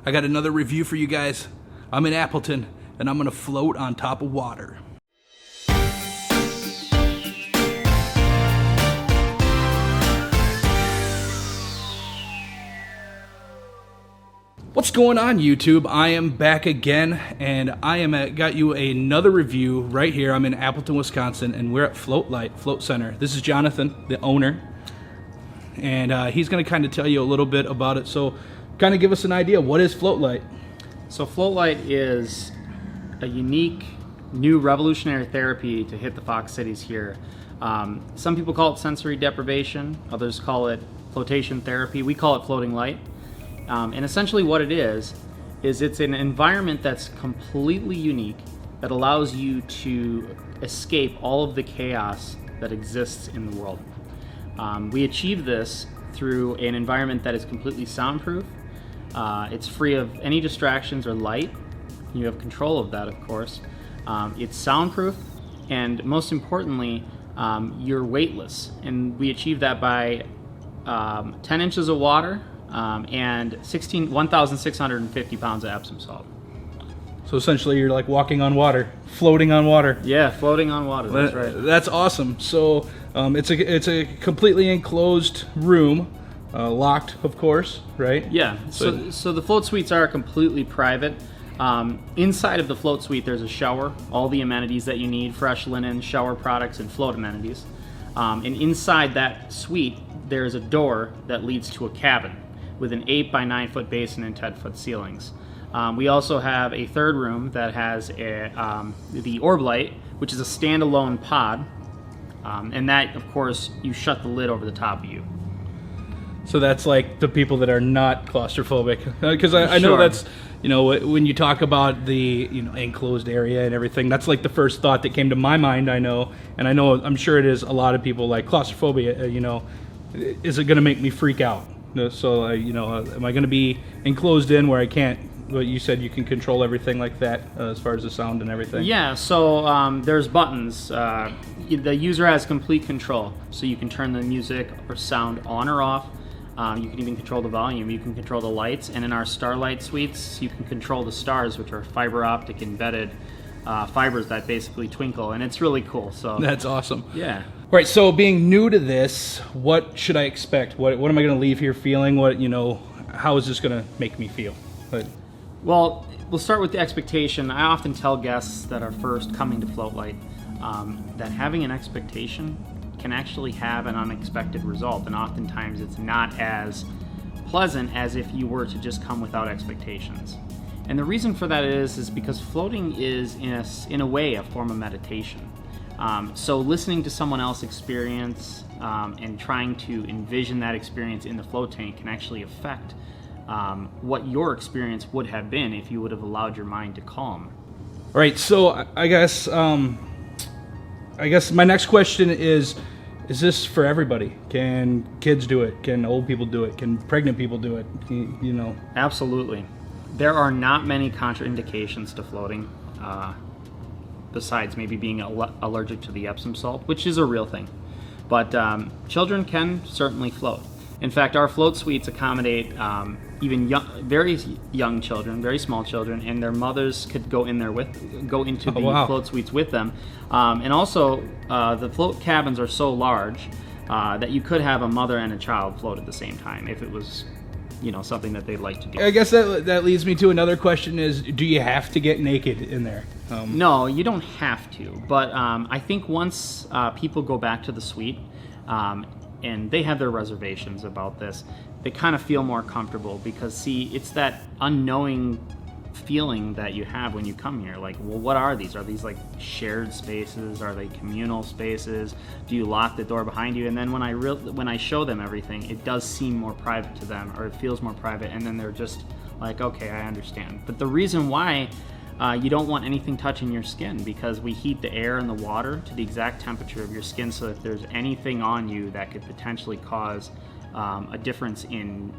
I got another review for you guys. I'm in Appleton, and I'm gonna float on top of water. What's going on, YouTube? I am back again, and got you another review right here. I'm in Appleton, Wisconsin, and we're at Float Center. This is Jonathan, the owner, and he's going to kind of tell you a little bit about it. So, kind of give us an idea. What is Float Light? So, Float Light is a unique, new, revolutionary therapy to hit the Fox cities here. Some people call it sensory deprivation. Others call it flotation therapy. We call it floating light. And essentially what it is it's an environment that's completely unique that allows you to escape all of the chaos that exists in the world. We achieve this through an environment that is completely soundproof. It's free of any distractions or light. You have control of that, of course. It's soundproof, and most importantly, you're weightless. And we achieve that by 10 inches of water, and 1,650 pounds of Epsom salt. So essentially you're like walking on water, floating on water. Yeah, floating on water, that's right. That's awesome. So it's a completely enclosed room, locked, of course, right? Yeah, so the float suites are completely private. Inside of the float suite there's a shower, all the amenities that you need, fresh linen, shower products, and float amenities. And inside that suite there's a door that leads to a cabin with an 8 by 9 foot basin and 10-foot ceilings. We also have a third room that has the orb light, which is a standalone pod, and that, of course, you shut the lid over the top of you. So that's like the people that are not claustrophobic, because I know that's, when you talk about the enclosed area and everything, that's like the first thought that came to my mind. I'm sure it is a lot of people, like claustrophobia. Is it going to make me freak out? So, am I going to be enclosed in where I can't? Well, you said you can control everything like that as far as the sound and everything. Yeah, so there's buttons. The user has complete control, so you can turn the music or sound on or off. You can even control the volume. You can control the lights, and in our Starlight suites, you can control the stars, which are fiber optic embedded fibers that basically twinkle, and it's really cool. So that's awesome. Yeah. All right, so being new to this, what should I expect? What am I going to leave here feeling? How is this going to make me feel? Well, we'll start with the expectation. I often tell guests that are first coming to Float Light that having an expectation can actually have an unexpected result, and oftentimes it's not as pleasant as if you were to just come without expectations. And the reason for that is because floating is, in a way, a form of meditation. So listening to someone else experience and trying to envision that experience in the float tank can actually affect what your experience would have been if you would have allowed your mind to calm. All right, so I guess my next question is this for everybody? Can kids do it? Can old people do it? Can pregnant people do it? Absolutely. There are not many contraindications to floating. Besides maybe being allergic to the Epsom salt, which is a real thing. But children can certainly float. In fact, our float suites accommodate even very young children, very small children, and their mothers could go into the float suites with them. And also, the float cabins are so large that you could have a mother and a child float at the same time if it was something that they'd like to do. I guess that leads me to another question is, do you have to get naked in there? No, you don't have to, but I think once people go back to the suite and they have their reservations about this, they kind of feel more comfortable because, see, it's that unknowing feeling that you have when you come here. Like, well, what are these? Are these like shared spaces? Are they communal spaces? Do you lock the door behind you? And then when I show them everything, it does seem more private to them, or it feels more private, and then they're just like, okay, I understand. But the reason why you don't want anything touching your skin, because we heat the air and the water to the exact temperature of your skin, so if there's anything on you that could potentially cause a difference in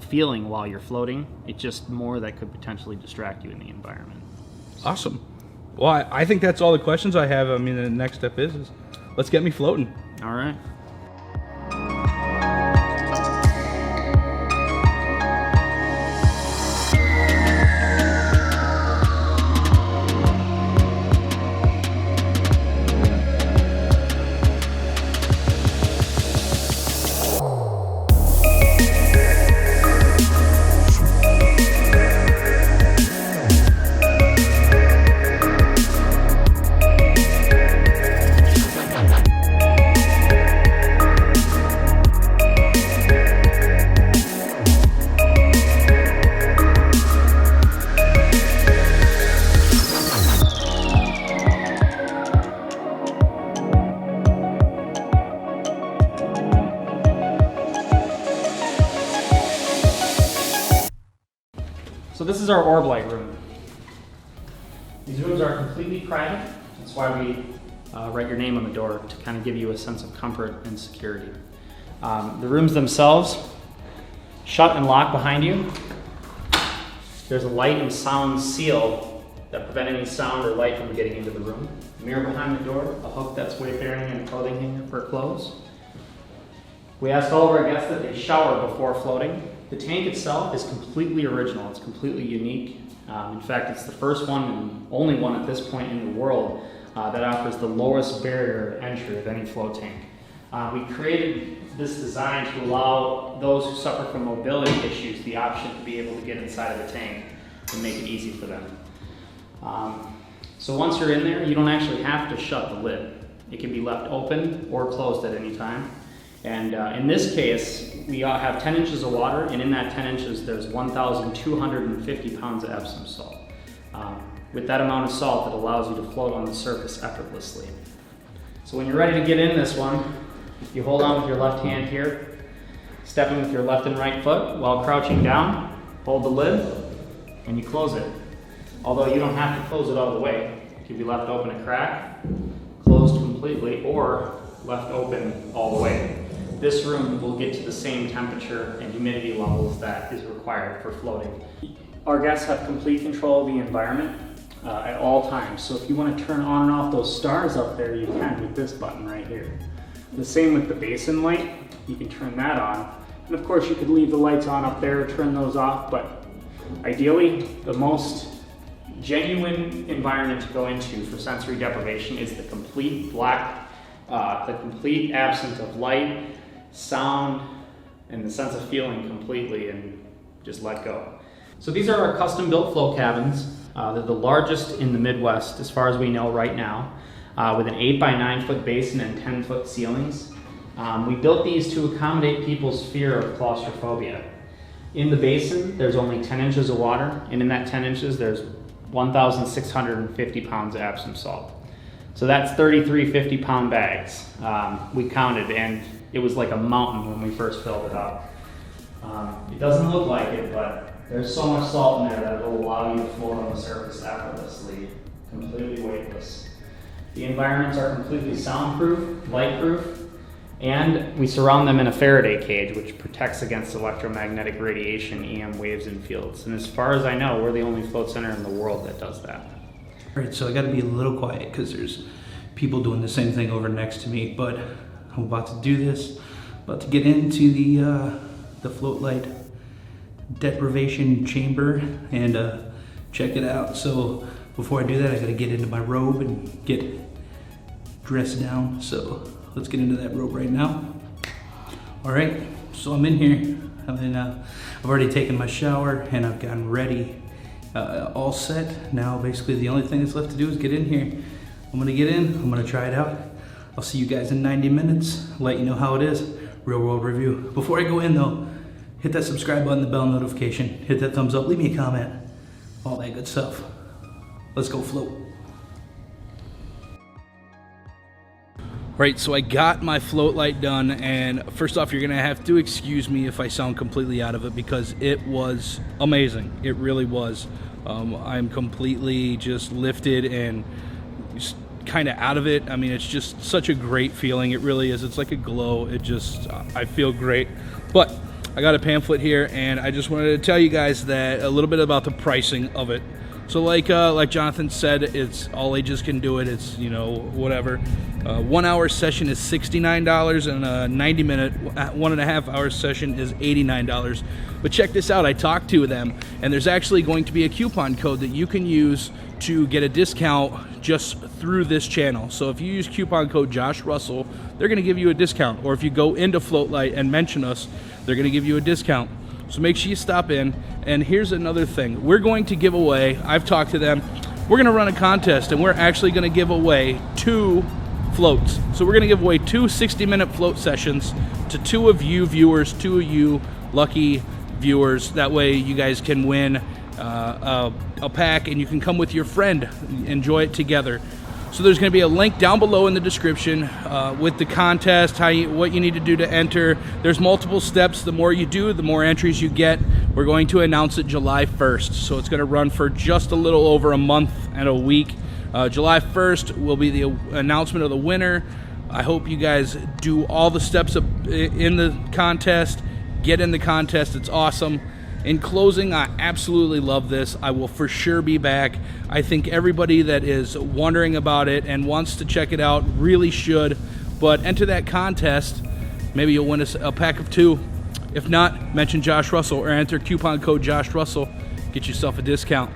feeling while you're floating, it's just more that could potentially distract you in the environment. Awesome. Well, I think that's all the questions I have. I mean, the next step is let's get me floating. All right. So this is our orb light room. These rooms are completely private. That's why we write your name on the door, to kind of give you a sense of comfort and security. The rooms themselves shut and lock behind you. There's a light and sound seal that prevent any sound or light from getting into the room. A mirror behind the door, a hook that's weight-bearing, and a clothing hanger for clothes. We ask all of our guests that they shower before floating. The tank itself is completely original. It's completely unique. In fact, it's the first one and only one at this point in the world that offers the lowest barrier of entry of any float tank. We created this design to allow those who suffer from mobility issues the option to be able to get inside of the tank and make it easy for them. So once you're in there, you don't actually have to shut the lid. It can be left open or closed at any time. And in this case, we have 10 inches of water, and in that 10 inches, there's 1,250 pounds of Epsom salt. With that amount of salt, it allows you to float on the surface effortlessly. So when you're ready to get in this one, you hold on with your left hand here, step in with your left and right foot while crouching down, hold the lid, and you close it. Although you don't have to close it all the way. It can be left open a crack, closed completely, or left open all the way. This room will get to the same temperature and humidity levels that is required for floating. Our guests have complete control of the environment at all times. So if you want to turn on and off those stars up there, you can with this button right here. The same with the basin light. You can turn that on. And of course you could leave the lights on up there, turn those off, but ideally the most genuine environment to go into for sensory deprivation is the complete black, the complete absence of light, sound, and the sense of feeling completely, and just let go. So these are our custom built float cabins. They're the largest in the Midwest as far as we know right now, with an 8 by 9 foot basin and 10 foot ceilings. We built these to accommodate people's fear of claustrophobia. In the basin, there's only 10 inches of water, and in that 10 inches, there's 1,650 pounds of Epsom salt. So that's 33 50-pound bags. We counted, and it was like a mountain when we first filled it up. It doesn't look like it, but there's so much salt in there that it will allow you to float on the surface effortlessly, completely weightless. The environments are completely soundproof, lightproof, and we surround them in a Faraday cage, which protects against electromagnetic radiation, EM waves, and fields. And as far as I know, we're the only float center in the world that does that. All right, so I got to be a little quiet because there's people doing the same thing over next to me, but I'm about to do this, about to get into the float light deprivation chamber and check it out. So before I do that, I got to get into my robe and get dressed down. So let's get into that robe right now. All right, so I'm in here. I've already taken my shower and I've gotten ready, all set. Now basically the only thing that's left to do is get in here. I'm gonna get in, I'm gonna try it out. I'll see you guys in 90 minutes, let you know how it is. Real world review. Before I go in though, hit that subscribe button, the bell notification, hit that thumbs up, leave me a comment, all that good stuff. Let's go float. Right, so I got my float light done, and first off, you're gonna have to excuse me if I sound completely out of it because it was amazing. It really was. I'm completely just lifted and just kind of out of it. I mean, it's just such a great feeling. It really is. It's like a glow. It just, I feel great. But I got a pamphlet here, and I just wanted to tell you guys that a little bit about the pricing of it. So like Jonathan said, it's all ages can do it. It's, you know, whatever. 1 hour session is $69, and a 90-minute, 1.5 hour session is $89. But check this out, I talked to them, and there's actually going to be a coupon code that you can use to get a discount just through this channel. So if you use coupon code Josh Russell, they're gonna give you a discount. Or if you go into Floatlight and mention us, they're gonna give you a discount. So make sure you stop in. And here's another thing. We're going to give away, I've talked to them, we're gonna run a contest, and we're actually gonna give away 2 floats. So we're gonna give away 2 60-minute float sessions to 2 of you viewers, 2 of you lucky viewers. That way you guys can win a pack, and you can come with your friend, enjoy it together. So there's going to be a link down below in the description with the contest, what you need to do to enter. There's multiple steps. The more you do, the more entries you get. We're going to announce it July 1st. So it's going to run for just a little over a month and a week. July 1st will be the announcement of the winner. I hope you guys do all the steps in the contest. Get in the contest. It's awesome. In closing, I absolutely love this. I will for sure be back. I think everybody that is wondering about it and wants to check it out really should. But enter that contest. Maybe you'll win a pack of 2. If not, mention Josh Russell or enter coupon code Josh Russell. Get yourself a discount.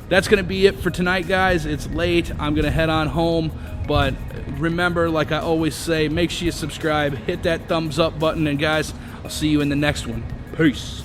That's going to be it for tonight, guys. It's late. I'm going to head on home. But remember, like I always say, make sure you subscribe, hit that thumbs up button, and guys, I'll see you in the next one. Peace.